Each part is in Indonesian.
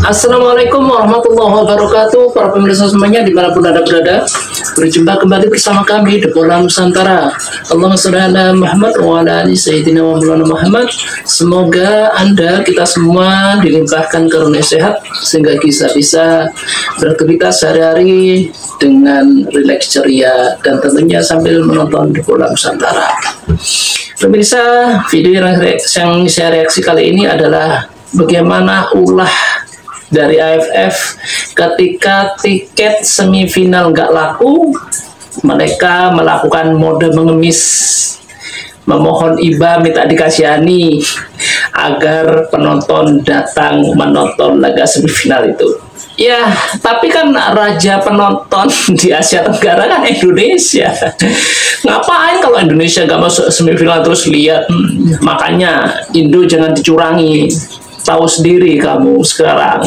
Assalamualaikum warahmatullahi wabarakatuh. Para pemirsa semuanya dimanapun Anda berada, berjumpa kembali bersama kami di Bola Nusantara. Allahumma sholli ala Muhammad wa ala ali sayyidina wa maulana Muhammad. Semoga Anda, kita semua dilimpahkan karunia sehat sehingga bisa beraktivitas sehari-hari dengan rileks ceria dan tentunya sambil menonton di Bola Nusantara. Pemirsa, video yang saya reaksi kali ini adalah bagaimana ulah dari AFF ketika tiket semifinal nggak laku, mereka melakukan mode mengemis, memohon IBA minta dikasihani agar penonton datang menonton laga semifinal itu. Ya, tapi kan raja penonton di Asia Tenggara kan Indonesia. Ngapain kalau Indonesia nggak masuk semifinal terus lihat? Makanya Indo jangan dicurangi. Tahu sendiri kamu sekarang.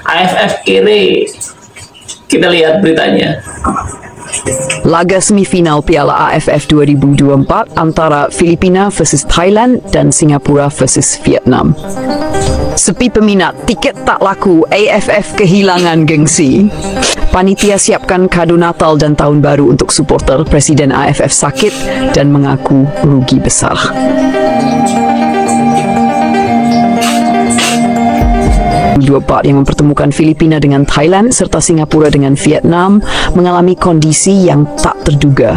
AFF kere. Kita lihat beritanya. Laga semifinal Piala AFF 2024 antara Filipina versus Thailand dan Singapura versus Vietnam. Sepi peminat, tiket tak laku, AFF kehilangan gengsi. Panitia siapkan kado Natal dan Tahun Baru untuk supporter. Presiden AFF sakit dan mengaku rugi besar. Dua part yang mempertemukan Filipina dengan Thailand serta Singapura dengan Vietnam mengalami kondisi yang tak terduga.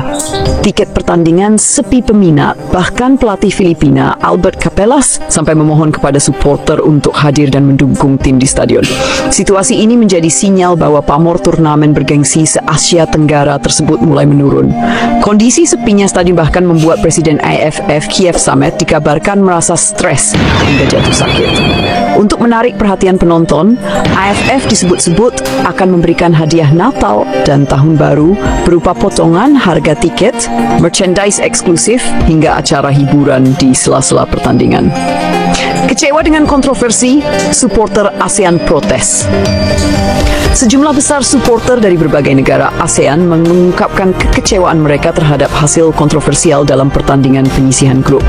Tiket pertandingan sepi peminat, bahkan pelatih Filipina Albert Capelas sampai memohon kepada supporter untuk hadir dan mendukung tim di stadion. Situasi ini menjadi sinyal bahwa pamor turnamen bergengsi se-Asia Tenggara tersebut mulai menurun. Kondisi sepinya stadion bahkan membuat Presiden AFF Kiev Samet dikabarkan merasa stres hingga jatuh sakit. Untuk menarik perhatian penonton, AFF disebut-sebut akan memberikan hadiah Natal dan Tahun Baru berupa potongan harga tiket, merchandise eksklusif, hingga acara hiburan di sela-sela pertandingan. Kecewa dengan kontroversi, supporter ASEAN protes. Sejumlah besar supporter dari berbagai negara ASEAN mengungkapkan kekecewaan mereka terhadap hasil kontroversial dalam pertandingan penyisihan grup,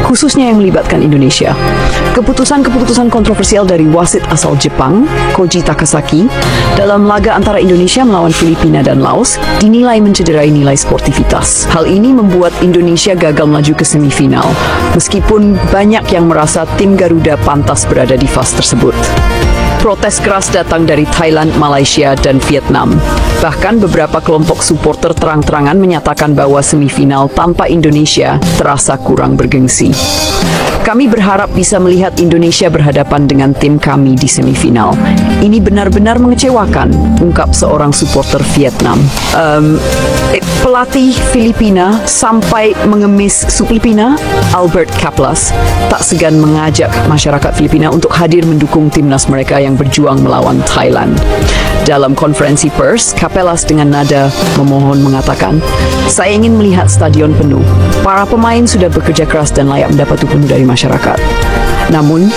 khususnya yang melibatkan Indonesia. Keputusan-keputusan kontroversial dari wasit asal Jepang, Koji Takasaki, dalam laga antara Indonesia melawan Filipina dan Laos dinilai mencederai nilai sportivitas. Hal ini membuat Indonesia gagal melaju ke semifinal, meskipun banyak yang merasa tim Garuda pantas berada di fase tersebut. Protes keras datang dari Thailand, Malaysia, dan Vietnam. Bahkan beberapa kelompok supporter terang-terangan menyatakan bahwa semifinal tanpa Indonesia terasa kurang bergengsi. Kami berharap bisa melihat Indonesia berhadapan dengan tim kami di semifinal. Ini benar-benar mengecewakan, ungkap seorang supporter Vietnam. Pelatih Filipina sampai mengemis Filipina, Albert Capelas, tak segan mengajak masyarakat Filipina untuk hadir mendukung timnas mereka yang berjuang melawan Thailand. Dalam konferensi pers, Capelas dengan nada memohon mengatakan, "Saya ingin melihat stadion penuh. Para pemain sudah bekerja keras dan layak mendapat upah dari masyarakat." Namun,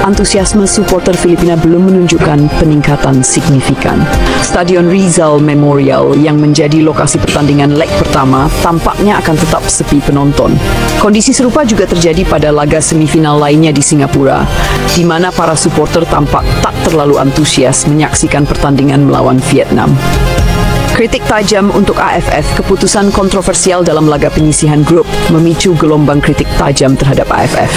antusiasme supporter Filipina belum menunjukkan peningkatan signifikan. Stadion Rizal Memorial yang menjadi lokasi pertandingan leg pertama tampaknya akan tetap sepi penonton. Kondisi serupa juga terjadi pada laga semifinal lainnya di Singapura, di mana para supporter tampak tak terlalu antusias menyaksikan pertandingan melawan Vietnam. Kritik tajam untuk AFF, keputusan kontroversial dalam laga penyisihan grup memicu gelombang kritik tajam terhadap AFF.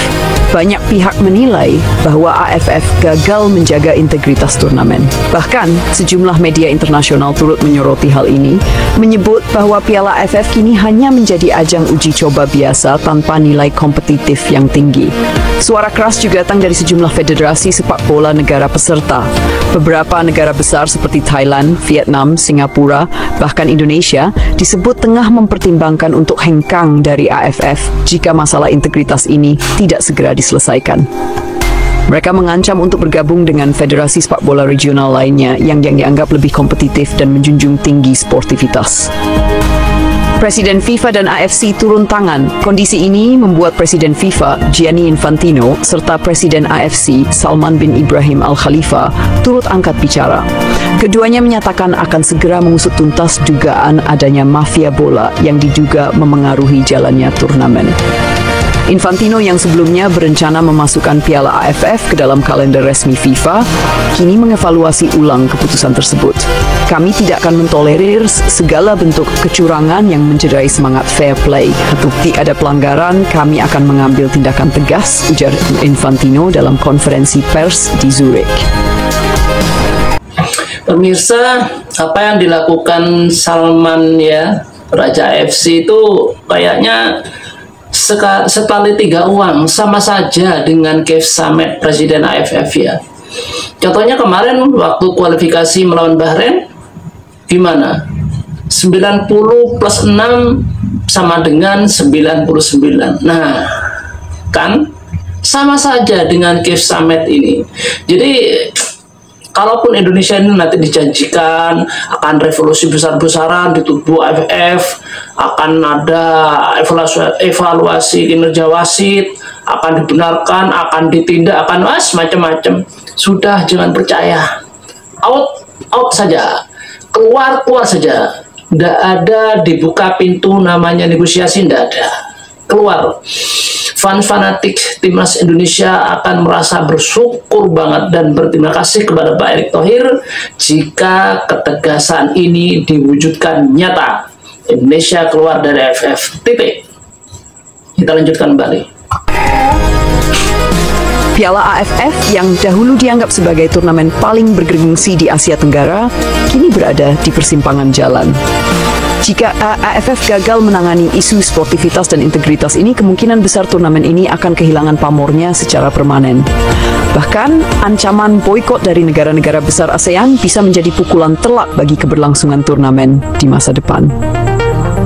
Banyak pihak menilai bahwa AFF gagal menjaga integritas turnamen. Bahkan, sejumlah media internasional turut menyoroti hal ini, menyebut bahwa Piala AFF kini hanya menjadi ajang uji coba biasa tanpa nilai kompetitif yang tinggi. Suara keras juga datang dari sejumlah federasi sepak bola negara peserta. Beberapa negara besar seperti Thailand, Vietnam, Singapura, bahkan Indonesia disebut tengah mempertimbangkan untuk hengkang dari AFF jika masalah integritas ini tidak segera diselesaikan. Mereka mengancam untuk bergabung dengan federasi sepak bola regional lainnya yang dianggap lebih kompetitif dan menjunjung tinggi sportivitas. Presiden FIFA dan AFC turun tangan. Kondisi ini membuat Presiden FIFA, Gianni Infantino, serta Presiden AFC, Salman bin Ibrahim Al Khalifa, turut angkat bicara. Keduanya menyatakan akan segera mengusut tuntas dugaan adanya mafia bola yang diduga memengaruhi jalannya turnamen. Infantino yang sebelumnya berencana memasukkan Piala AFF ke dalam kalender resmi FIFA, kini mengevaluasi ulang keputusan tersebut. Kami tidak akan mentolerir segala bentuk kecurangan yang mencederai semangat fair play. Bukti ada pelanggaran, kami akan mengambil tindakan tegas, ujar Infantino dalam konferensi pers di Zurich. Pemirsa, apa yang dilakukan Salman ya, Raja AFC itu kayaknya sekali 3 uang, sama saja dengan Keith Samet, Presiden AFF ya. Contohnya kemarin waktu kualifikasi melawan Bahrain, gimana? 90 plus 6 sama dengan 99. Nah, kan sama saja dengan Keith Samet ini. Jadi kalaupun Indonesia ini nanti dijanjikan akan revolusi besar-besaran di tubuh AFF, akan ada evaluasi kinerja wasit, akan dibenarkan, akan ditindak, akan macam-macam. Sudah, jangan percaya. Out saja, keluar saja. Tidak ada dibuka pintu namanya negosiasi, tidak ada. Keluar. Fanatik Timnas Indonesia akan merasa bersyukur banget dan berterima kasih kepada Pak Erick Thohir jika ketegasan ini diwujudkan nyata. Indonesia keluar dari AFF. Titik. Kita lanjutkan kembali. Piala AFF yang dahulu dianggap sebagai turnamen paling bergengsi di Asia Tenggara, kini berada di persimpangan jalan. Jika AFF gagal menangani isu sportivitas dan integritas ini, kemungkinan besar turnamen ini akan kehilangan pamornya secara permanen. Bahkan, ancaman boikot dari negara-negara besar ASEAN bisa menjadi pukulan telak bagi keberlangsungan turnamen di masa depan.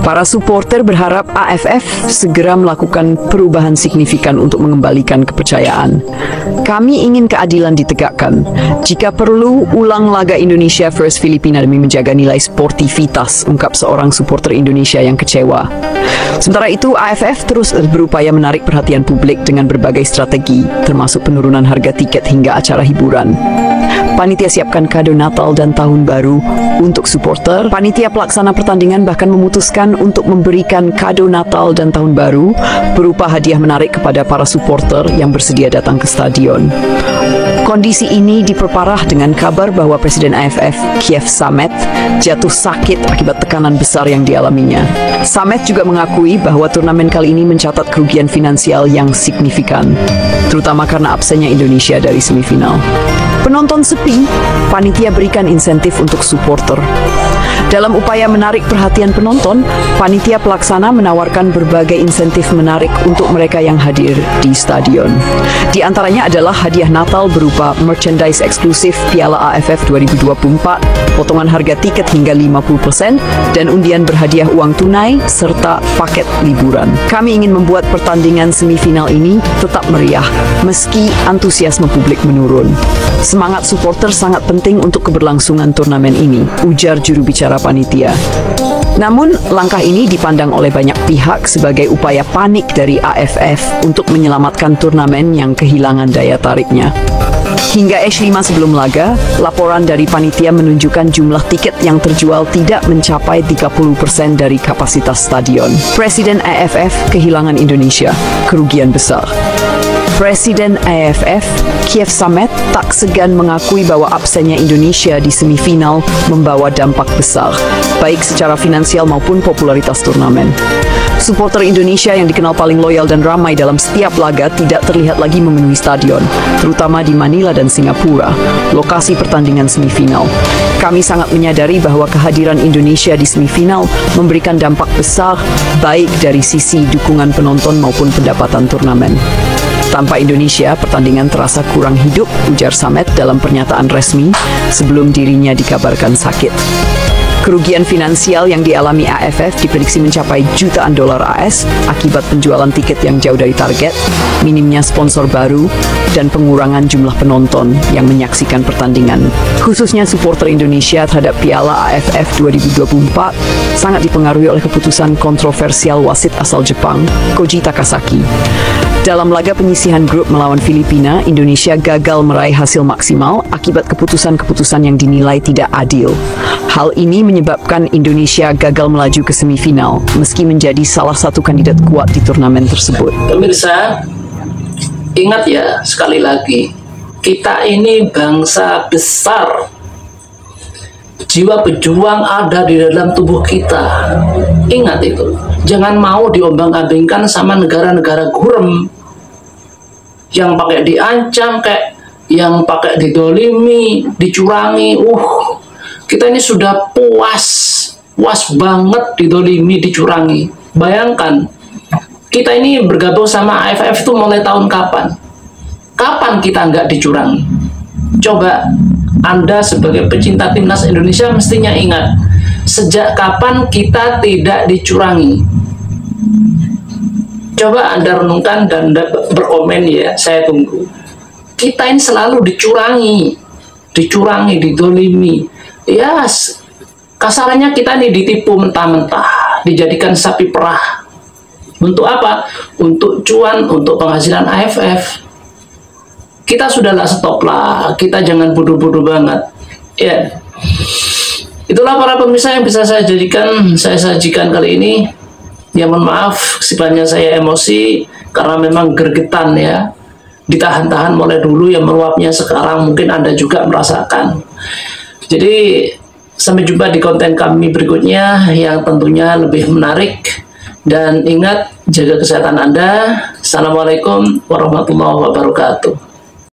Para supporter berharap AFF segera melakukan perubahan signifikan untuk mengembalikan kepercayaan. Kami ingin keadilan ditegakkan. Jika perlu, ulang laga Indonesia vs Filipina demi menjaga nilai sportivitas, ungkap seorang supporter Indonesia yang kecewa. Sementara itu, AFF terus berupaya menarik perhatian publik dengan berbagai strategi, termasuk penurunan harga tiket hingga acara hiburan. Panitia siapkan kado Natal dan Tahun Baru untuk supporter. Panitia pelaksana pertandingan bahkan memutuskan untuk memberikan kado Natal dan Tahun Baru berupa hadiah menarik kepada para supporter yang bersedia datang ke stadion. Kondisi ini diperparah dengan kabar bahwa Presiden AFF, Keith Samet, jatuh sakit akibat tekanan besar yang dialaminya. Samet juga mengakui bahwa turnamen kali ini mencatat kerugian finansial yang signifikan, terutama karena absennya Indonesia dari semifinal. Penonton sepi, panitia berikan insentif untuk supporter. Dalam upaya menarik perhatian penonton, panitia pelaksana menawarkan berbagai insentif menarik untuk mereka yang hadir di stadion. Di antaranya adalah hadiah Natal berupa merchandise eksklusif Piala AFF 2024, potongan harga tiket hingga 50%, dan undian berhadiah uang tunai, serta paket liburan. Kami ingin membuat pertandingan semifinal ini tetap meriah, meski antusiasme publik menurun. Semangat supporter sangat penting untuk keberlangsungan turnamen ini, ujar juru bicara panitia. Namun, langkah ini dipandang oleh banyak pihak sebagai upaya panik dari AFF untuk menyelamatkan turnamen yang kehilangan daya tariknya. Hingga H5 sebelum laga, laporan dari panitia menunjukkan jumlah tiket yang terjual tidak mencapai 30% dari kapasitas stadion. Presiden AFF kehilangan Indonesia, kerugian besar. Presiden AFF, Keith Samet, tak segan mengakui bahwa absennya Indonesia di semifinal membawa dampak besar, baik secara finansial maupun popularitas turnamen. Supporter Indonesia yang dikenal paling loyal dan ramai dalam setiap laga tidak terlihat lagi memenuhi stadion, terutama di Manila dan Singapura, lokasi pertandingan semifinal. Kami sangat menyadari bahwa kehadiran Indonesia di semifinal memberikan dampak besar, baik dari sisi dukungan penonton maupun pendapatan turnamen. Tanpa Indonesia, pertandingan terasa kurang hidup, ujar Samet dalam pernyataan resmi sebelum dirinya dikabarkan sakit. Kerugian finansial yang dialami AFF diprediksi mencapai jutaan dolar AS akibat penjualan tiket yang jauh dari target, minimnya sponsor baru, dan pengurangan jumlah penonton yang menyaksikan pertandingan. Khususnya supporter Indonesia terhadap Piala AFF 2024 sangat dipengaruhi oleh keputusan kontroversial wasit asal Jepang, Koji Takasaki. Dalam laga penyisihan grup melawan Filipina, Indonesia gagal meraih hasil maksimal akibat keputusan-keputusan yang dinilai tidak adil. Hal ini menyebabkan Indonesia gagal melaju ke semifinal, meski menjadi salah satu kandidat kuat di turnamen tersebut. Pemirsa, ingat ya, sekali lagi, kita ini bangsa besar. Jiwa pejuang ada di dalam tubuh kita. Ingat itu. Jangan mau diombang-ambingkan sama negara-negara gurem yang pakai diancam, kayak yang pakai didolimi, dicurangi. Kita ini sudah puas banget didolimi, dicurangi. Bayangkan, kita ini bergabung sama AFF itu mulai tahun kapan? Kapan kita nggak dicurangi? Coba Anda sebagai pecinta timnas Indonesia mestinya ingat, sejak kapan kita tidak dicurangi? Coba Anda renungkan dan Anda berkomen ya, saya tunggu. Kita ini selalu dicurangi, didolimi. Ya, kasarannya kita ini ditipu mentah-mentah, dijadikan sapi perah. Untuk apa? Untuk cuan, untuk penghasilan AFF. Kita sudahlah, stop lah, kita jangan bodoh-bodoh banget ya. Itulah para pemirsa yang bisa saya sajikan kali ini. Ya mohon maaf sifatnya saya emosi karena memang gergetan ya, ditahan-tahan mulai dulu, yang meluapnya sekarang mungkin Anda juga merasakan. Jadi sampai jumpa di konten kami berikutnya yang tentunya lebih menarik, dan ingat, jaga kesehatan Anda. Assalamualaikum warahmatullahi wabarakatuh.